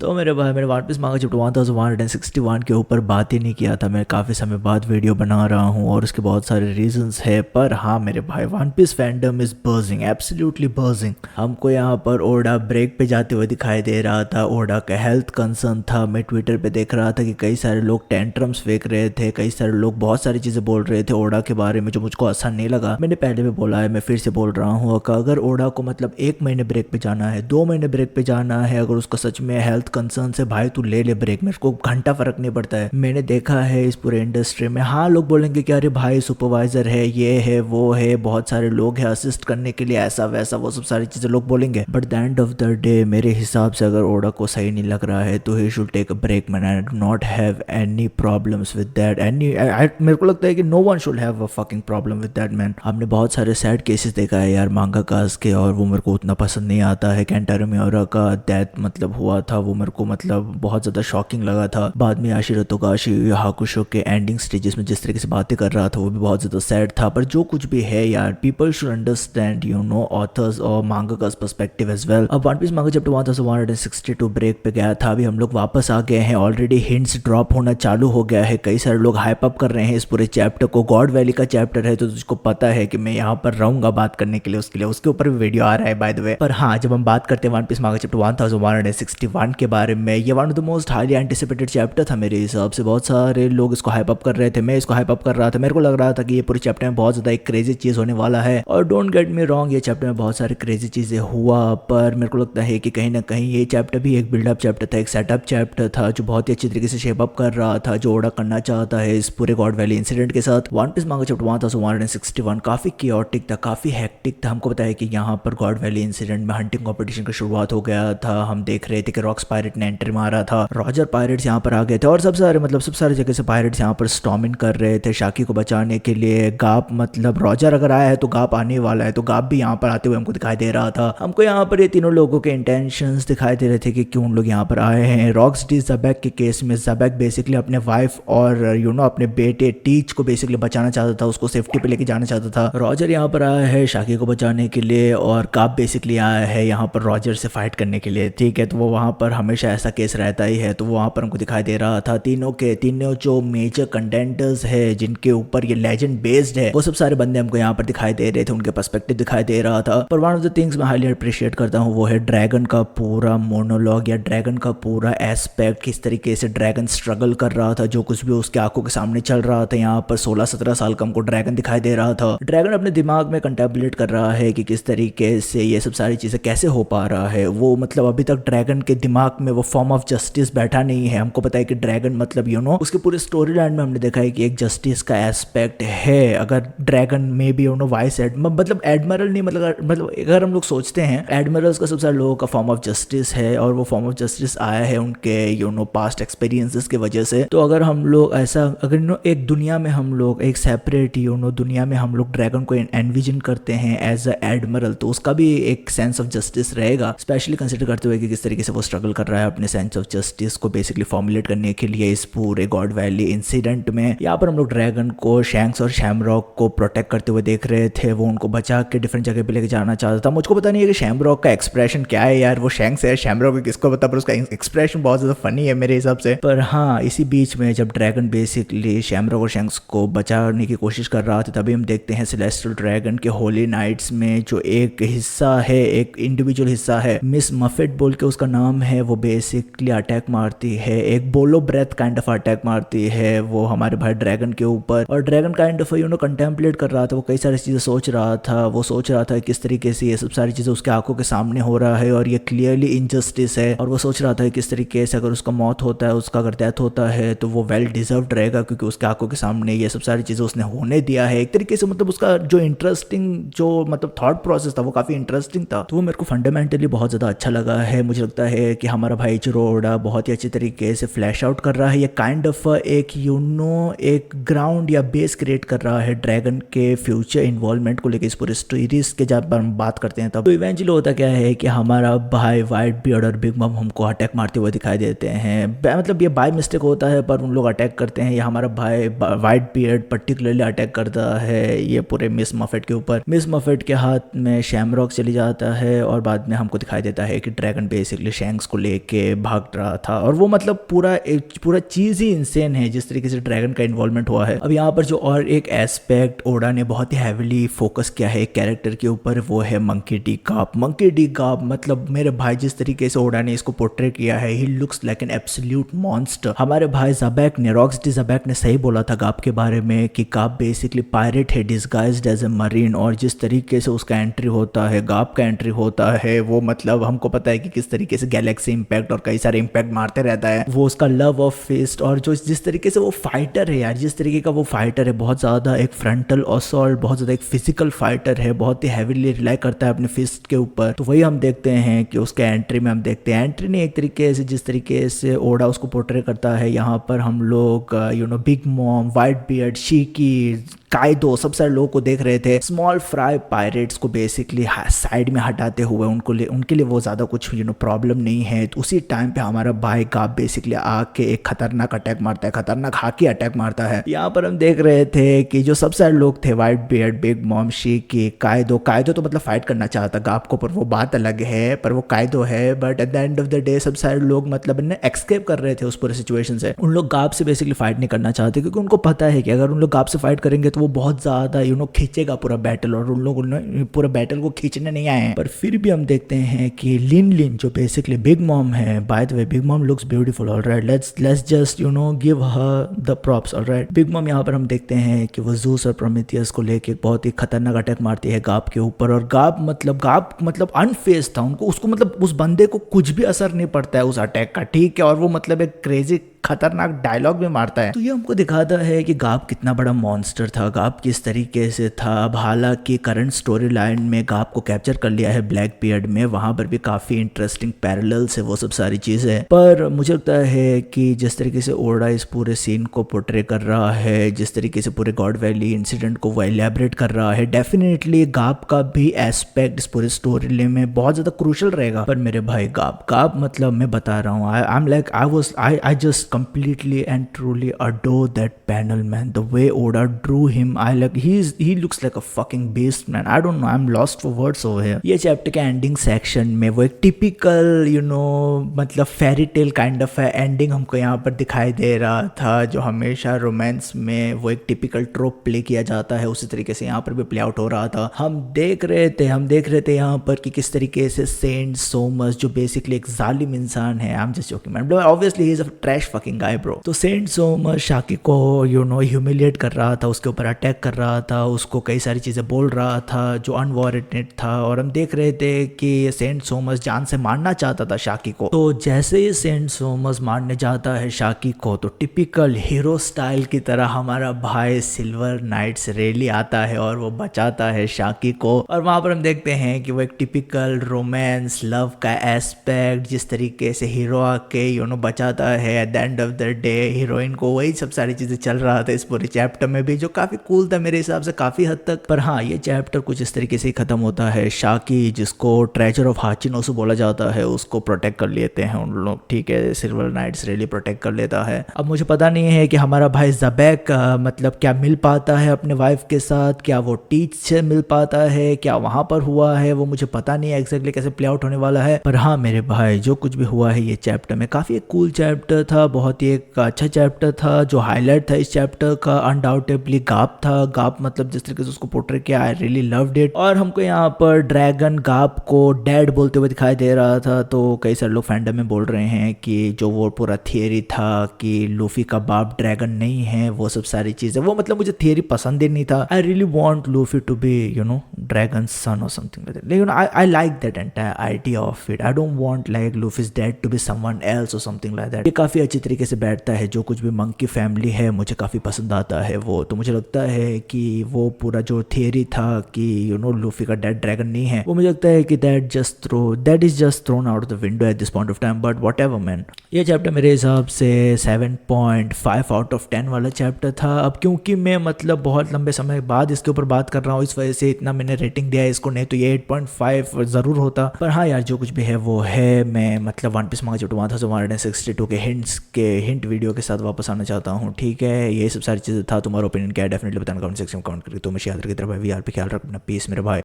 तो मेरे भाई मैंने वन पीस मांगा चैप्टर 1161 के ऊपर बात ही नहीं किया था। मैं काफ़ी समय बाद वीडियो बना रहा हूँ और उसके बहुत सारे रीजंस है। पर हाँ मेरे भाई One Piece fandom is bursting, absolutely bursting. हमको यहाँ पर ओडा ब्रेक पे जाते हुए दिखाई दे रहा था। ओडा का हेल्थ कंसर्न था। मैं ट्विटर पे देख रहा था कि कई सारे लोग टेंट्रम्स फेंक रहे थे, कई सारे लोग बहुत सारी चीज़ें बोल रहे थे ओडा के बारे में जो मुझको आसान नहीं लगा। मैंने पहले भी बोला है, मैं फिर से बोल रहा हूँ कि अगर ओडा को मतलब 1 महीने ब्रेक पे जाना है, 2 महीने ब्रेक पे जाना है, अगर उसका सच में हेल्थ कंसर्न से भाई तू ले ले ब्रेक, मेरे को घंटा फर्क नहीं पड़ता है। मैंने देखा है इस पूरे इंडस्ट्री में, हाँ लोग बोलेंगे कि अरे भाई सुपरवाइजर है, ये है वो है, बहुत सारे लोग हैं असिस्ट करने के लिए, ऐसा वैसा वो सब सारी चीजें लोग बोलेंगे। But the end of the day मेरे हिसाब से अगर ओडा को सही नहीं लग रहा है तो he should take a break man. I do not have any problems with that. Any मेरे को लगता है कि no one should have a fucking problem with that man. हमने बहुत सारे सैड केसेस देखा है यार मांगाकास के, और वो मेरे को उतना पसंद नहीं आता है। केंटारो मियोरा का डेथ मतलब हुआ था, वो मेरे को मतलब बहुत ज़्यादा शॉकिंग लगा था। बाद में याशिरो तोगाशी हाकुशो के एंडिंग स्टेजेस में जिस तरीके से बातें कर रहा था वो भी बहुत ज़्यादा सैड था। पर जो कुछ भी है यार, people should understand you know authors और मांगाकास पर्सपेक्टिव एज वेल। अब वन पीस मांगा चैप्टर 1162 ब्रेक पे गया था, अभी हम लोग वापस आ गए हैं। ऑलरेडी हिंट्स ड्रॉप होना चालू हो गया है, कई सारे लोग हाइप अप कर रहे हैं इस पूरे चैप्टर को। गॉड वैली का चैप्टर है तो तुझको पता है कि मैं यहाँ पर रहूंगा बात करने के लिए, उसके ऊपर भी वीडियो आ रहा है बाय द वे। पर हाँ, जब हम बात करते हैं वन पीस मांगा चैप्टर 1161 के बारे में, ये one of the most highly anticipated chapter था मेरे हिसाब से। बहुत सारे लोग इसको हाइप अप कर रहे थे, मैं इसको हाइप अप कर रहा था। मेरे को लग रहा था कि ये पूरे चैप्टर में बहुत ज़्यादा एक क्रेजी चीज़ होने वाला है। और डोंट गेट मी रॉन्ग, ये चैप्टर में बहुत सारी क्रेजी चीज़ें हुआ, पर मेरे को लगता है कि कहीं ना कहीं ये चैप्टर भी एक बिल्डअप चैप्टर था, एक सेटअप चैप्टर था जो बहुत ही अच्छी तरीके से शेप अप कर रहा था, जो ओडा करना चाहता है इस पूरे गॉड वैली इंसिडेंट के साथ। वन पीस मांगा चैप्टर 1161 काफ़ी कियोटिक था, काफ़ी हेक्टिक था। हमको पता है कि यहाँ पर गॉड वैली इंसिडेंट में हंटिंग कॉम्पिटिशन की शुरुआत हो गया था। हम देख रहे थे कि रॉक्स पायरेट ने एंट्री मारा था, रॉजर पायरेट्स यहाँ पर आ गए थे, और सब सारे जगह से पायरेट्स यहाँ पर स्टॉर्मिंग कर रहे थे शाकी को बचाने के लिए। गाप मतलब रॉजर अगर आया है तो गाप आने वाला है, तो गाप भी यहाँ पर आते हुए हमको दिखाई दे रहा था। हमको यहाँ पर ये तीनों लोगों के इंटेंशंस दिखाई दे रहे थे कि क्यों उन लोग यहाँ पर आए हैं। रॉक्स डी ज़बैक के केस में ज़बैक बेसिकली अपने वाइफ और यू नो अपने बेटे टीच को बेसिकली बचाना चाहता था, उसको सेफ्टी पे लेके जाना चाहता था। रॉजर यहाँ पर आया है शाकी को बचाने के लिए, और गाप बेसिकली आया है यहाँ पर रॉजर से फाइट करने के लिए, ठीक है। तो वो वहाँ पर हमेशा ऐसा केस रहता ही है, तो वो वहाँ पर हमको दिखाई दे रहा था। तीनों जो मेजर कंटेंटर्स है जिनके ऊपर ये लेजेंड बेस्ड है, वो सब सारे बंदे हमको यहाँ पर दिखाई दे रहे थे, उनके पर्सपेक्टिव दिखाई दे रहा था। पर वन ऑफ द थिंग्स मैं हाईली अप्रिशिएट करता हूँ वो है ड्रैगन का पूरा मोनोलॉग या ड्रैगन का पूरा एस्पेक्ट, किस तरीके से ड्रैगन स्ट्रगल कर रहा था, जो कुछ भी उसके आंखों के सामने चल रहा था। यहाँ पर 16-17 साल का हमको ड्रैगन दिखाई दे रहा था। ड्रैगन अपने दिमाग में कंटेम्पलेट कर रहा है कि किस तरीके से ये सब सारी चीजें कैसे हो पा रहा है। वो मतलब अभी तक ड्रैगन के दिमाग में वो फॉर्म ऑफ जस्टिस बैठा नहीं है। हमको पता है कि ड्रैगन मतलब यू नो उसके पूरे स्टोरी लाइन में हमने देखा है कि एक जस्टिस का एस्पेक्ट है। अगर ड्रैगन में भी यू नो वाइस मतलब एडमिरल नहीं, मतलब अगर हम लोग सोचते हैं एडमिरल्स का सब सारे लोगों का फॉर्म ऑफ जस्टिस है, और वो फॉर्म ऑफ जस्टिस आया है उनके यू नो पास्ट एक्सपीरियंसेस की वजह से। तो अगर हम लोग ऐसा अगर नो एक दुनिया में हम लोग एक सेपरेट यू नो दुनिया में हम लोग ड्रैगन को एनविजन करते हैं एज अ एडमिरल, तो उसका भी एक सेंस ऑफ जस्टिस रहेगा, स्पेशली कंसिडर करते हुए कि किस तरीके से वो स्ट्रगल कर रहा है अपने सेंस ऑफ जस्टिस को बेसिकली फॉर्मुलेट करने के लिए इस पूरे गॉड वैली इंसिडेंट में। यहाँ पर हम लोग ड्रैगन को शैंक्स और शैमरॉक को प्रोटेक्ट करते हुए देख रहे थे, वो उनको बचा के डिफरेंट जगह पे लेके जाना चाहता था। मुझको पता नहीं है कि शैमरॉक का एक्सप्रेशन क्या है यार, वो शैंक्स है शैमरॉक किसको पता, पर उसका एक्सप्रेशन बहुत ज्यादा फनी है मेरे हिसाब से। पर हाँ, इसी बीच में जब ड्रैगन बेसिकली शैमरॉक और शैंक्स को बचाने की कोशिश कर रहा था, तभी हम देखते हैं सेलेस्टियल ड्रैगन के होली नाइट्स में जो एक हिस्सा है, एक इंडिविजुअल हिस्सा है, मिस मफिट बोल के उसका नाम है, वो बेसिकली अटैक मारती है, एक बोलो ब्रेथ काइंड ऑफ अटैक मारती है वो हमारे भाई ड्रैगन के ऊपर। और dragon kind of you know contemplate कर रहा था, वो कई सारी चीजें सोच रहा था, वो सोच रहा था किस तरीके से ये सब सारी चीजें उसके आंखों के सामने हो रहा है और ये क्लियरली इनजस्टिस है। और वो सोच रहा था किस तरीके से अगर उसका मौत होता है, उसका अगर डेथ होता है तो वो वेल डिजर्व्ड रहेगा, क्योंकि उसके आंखों के सामने ये सब सारी चीजें उसने होने दिया है। एक तरीके से मतलब उसका जो इंटरेस्टिंग जो मतलब थॉट प्रोसेस था वो काफी इंटरेस्टिंग था, तो वो मेरे को फंडामेंटली बहुत ज्यादा अच्छा लगा है। मुझे लगता है कि हमारा भाई इचिरो ओडा बहुत ही अच्छी तरीके से फ्लैश आउट कर रहा है, ये काइंड ऑफ एक यू नो एक ग्राउंड या बेस क्रिएट कर रहा है ड्रैगन के फ्यूचर इन्वॉल्वमेंट को लेकर इस पूरे स्टोरीज के जब हम बात करते हैं तब। तो इवेंचुअली होता क्या है कि हमारा भाई व्हाइट बियर्ड और बिग मम हमको अटैक मारते हुए दिखाई देते हैं। मतलब ये बाय मिस्टेक होता है पर उन लोग अटैक करते हैं, या हमारा भाई व्हाइट बियर्ड पर्टिकुलरली अटैक करता है ये पूरे मिस मफेट के ऊपर। मिस मफेट के हाथ में शैमरॉक चली जाता है और बाद में हमको दिखाई देता है कि ड्रैगन बेसिकली शैंक्स को लेके भाग रहा था। और वो मतलब पूरा चीज़ ही इंसेन है जिस तरीके से ड्रैगन का इन्वॉल्वमेंट हुआ है। अब यहाँ पर जो और एक एस्पेक्ट ओडा ने बहुत ही हैविली फोकस किया है एक कैरेक्टर के ऊपर, वो है monkey D gap. Monkey D gap मतलब मेरे भाई जिस तरीके से ओडा ने इसको पोर्ट्रे किया है, he looks like an absolute monster. हमारे भाई ज़बैक ने, रॉक्सटी ज़बैक ने सही बोला था गाप के बारे में कि गाप बेसिकली पायरेट है डिस्गाइज्ड एज ए मरीन। और जिस तरीके से उसका एंट्री होता है, गाप का एंट्री होता है, वो मतलब हमको पता है कि किस तरीके से गैलेक्सी इंपैक्ट और कई सारे इंपैक्ट मारते रहता है। वो उसका लव ऑफ फिस्ट और जो जिस तरीके से वो फाइटर है यार, जिस तरीके का वो फाइटर है, बहुत ज़्यादा एक फ्रंटल असॉल्ट, बहुत ज़्यादा एक फिजिकल फाइटर है, बहुत ही हैवीली रिलाई करता है अपने फिस्ट के ऊपर। तो वही हम देखते हैं कि उसके एंट्री में हम देखते हैं, एंट्री नहीं एक तरीके से जिस तरीके से ओडा उसको पोर्ट्रे करता है यहाँ पर हम लोग बिग मॉम, वाइट बियर्ड, शीकी, काइदो, सब सारे लोगों को देख रहे थे। स्मॉल फ्राई पायरेट्स को बेसिकली साइड में हटाते हुए उनके लिए वो ज़्यादा कुछ प्रॉब्लम नहीं है। तो उसी टाइम पे हमारा भाई गाप बेसिकली आके एक खतरनाक अटैक मारता है, खतरनाक हाकी अटैक मारता है। यहाँ पर हम देख रहे थे कि जो सब सारे लोग थे, वाइट बियर्ड, बिग मॉम, शीकी, काइदो तो मतलब फाइट करना चाहता गाप को, पर वो बात अलग है, पर वो काइदो है। But at the end of the day सब सारे लोग मतलब एक्सकेप कर रहे थे उस पूरे सिचुएशन से। उन लोग गाप से बेसिकली फाइट नहीं करना चाहते क्योंकि उनको पता है कि अगर उन लोग गाप से फाइट करेंगे तो वो बहुत ज़्यादा खींचेगा पूरा बैटल, और उन लोगों ने पूरा बैटल को खींचने नहीं आए हैं। पर फिर भी हम देखते हैं कि लिन जो बेसिकली बिग मॉम है, by the way big mom looks beautiful, alright, let's just give her the props, alright. Big mom यहाँ पर हम देखते हैं कि वो ज़ूस और प्रोमेथियस को लेके बहुत ही खतरनाक अटैक मारती है गाप के ऊपर। और गाप मतलब अनफेज था, उसको मतलब उस बंदे को कुछ भी असर नहीं पड़ता है उस अटैक का, ठीक है। और वो मतलब एक क्रेजी खतरनाक डायलॉग में मारता है। तो ये हमको दिखाता है कि गाप कितना बड़ा मॉन्स्टर था, गाप किस तरीके से था। अब हालांकि करंट स्टोरी लाइन में गाप को कैप्चर कर लिया है ब्लैक बियर्ड में, वहां पर भी काफी इंटरेस्टिंग पैरेलल्स है, वो सब सारी चीजें। पर मुझे लगता है कि जिस तरीके से ओडा इस पूरे सीन को पोर्ट्रे कर रहा है, जिस तरीके से पूरे गॉड वैली इंसिडेंट को वो एलैबोरेट कर रहा है, डेफिनेटली गाप का भी एस्पेक्ट इस पूरे स्टोरी में बहुत ज्यादा क्रूशल रहेगा। पर मेरे भाई गाप मतलब मैं बता रहा हूँ, I just completely and truly adore that panel, man. The way Oda drew him, he looks like a fucking beast, man. I don't know, I'm lost for words over here. ये chapter के ending section में वो एक typical मतलब fairy tale kind of ending हमको यहाँ पर दिखाई दे रहा था, जो हमेशा रोमांस में वो एक टिपिकल ट्रोप प्ले किया जाता है, उसी तरीके से यहाँ पर भी प्ले आउट हो रहा था। हम देख रहे थे यहाँ पर कि किस तरीके से सेंट सोमस, जो बेसिकली एक जालिम इंसान है, I am just joking man, obviously he is a trash fucking guy bro. तो सेंट सोमस शाकी को ह्यूमिलिएट कर रहा था, उसके ऊपर अटैक कर रहा था, उसको कई सारी चीजें बोल रहा था जो अनवारंटेड था। और हम देख रहे थे कि सेंट सोमस जान से मारना चाहता था शाकी को। तो जैसे ही सेंट सोमस मारने जाता है शाकी को, तो टिपिकल हीरो स्टाइल की तरह हमारा भाई सिल्वर नाइट्स रेली आता है और वो बचाता है शाकी को। और वहां पर हम देखते हैं कि वो एक टिपिकल रोमांस लव का एस्पेक्ट, जिस तरीके से हीरो आके बचाता है, at the end of the day heroine को वही सब सारी चीजें चल रहा था इस पूरे चैप्टर में भी, जो काफी कूल था मेरे हिसाब से काफी हद तक। पर हाँ, ये चैप्टर कुछ इस तरीके से ही खत्म होता है। शाकी, जिसको ट्रेजर ऑफ हाचिनोसु बोला जाता है, उसको प्रोटेक्ट कर लेते हैं उन लोग, ठीक है, सिल्वर नाइट्स रेली प्रोटेक्ट कर लेता है। अब मुझे पता नहीं है कि हमारा भाई ज़बैक मतलब क्या मिल पाता है अपने वाइफ के साथ, क्या वो टीच से मिल पाता है, क्या वहां पर हुआ है, वो मुझे पता नहीं है एग्जैक्टली कैसे प्ले आउट होने वाला है। पर हाँ मेरे भाई, जो कुछ भी हुआ है ये चैप्टर में काफी एक कूल चैप्टर था, बहुत ही एक अच्छा चैप्टर था। जो हाईलाइट था इस चैप्टर का अनडाउटेबली गाप था। गाप मतलब जिस तरीके से उसको पोर्ट्रे किया, आई रियली लव्ड इट। और हमको यहाँ पर ड्रैगन गाप को डैड बोलते हुए दिखाई दे रहा था। तो कई सारे लोग फैंडम में बोल रहे हैं कि जो वो पूरा थियरी था कि लूफी का बाप ड्रैगन नहीं है, वो सब सारी चीजें, वो मतलब मुझे थियरी पसंद ही नहीं था। I really want Luffy to be dragon son और समथिंग लाइक दैट, लेकिन I like that entire idea of it. I don't want like Luffy's dad to be someone else और समथिंग लाइक दैट। ये काफी अच्छी तरीके से बैठता है, जो कुछ भी मंकी फैमिली है मुझे काफी पसंद आता है वो। तो मुझे लगता है कि वो पूरा जो थियरी था कि लूफी का डैड ड्रैगन नहीं है, वो मुझे लगता है कि that is just thrown out of the window at this point of time. But whatever man, ये चैप्टर मेरे हिसाब से 7.5 आउट ऑफ 10 वाला चैप्टर था। अब क्योंकि मैं मतलब बहुत लंबे समय बाद इसके ऊपर बात कर रहा हूँ, इस वजह से इतना मैंने रेटिंग दिया है इसको, नहीं तो ये 8.5 जरूर होता। पर हाँ यार, जो कुछ भी है वो है। मैं मतलब वन पीस मांगा चैप्टर 1162 के हिंट वीडियो के साथ वापस आना चाहता हूँ, ठीक है। ये सब सारी चीजें था, तुम्हारा ओपिनियन क्या है डेफिनेटली बताना कमेंट सेक्शन में कमेंट करके। तो मैं याद रखी तरह वीआर पे ख्याल रखना, पीस मेरे भाई।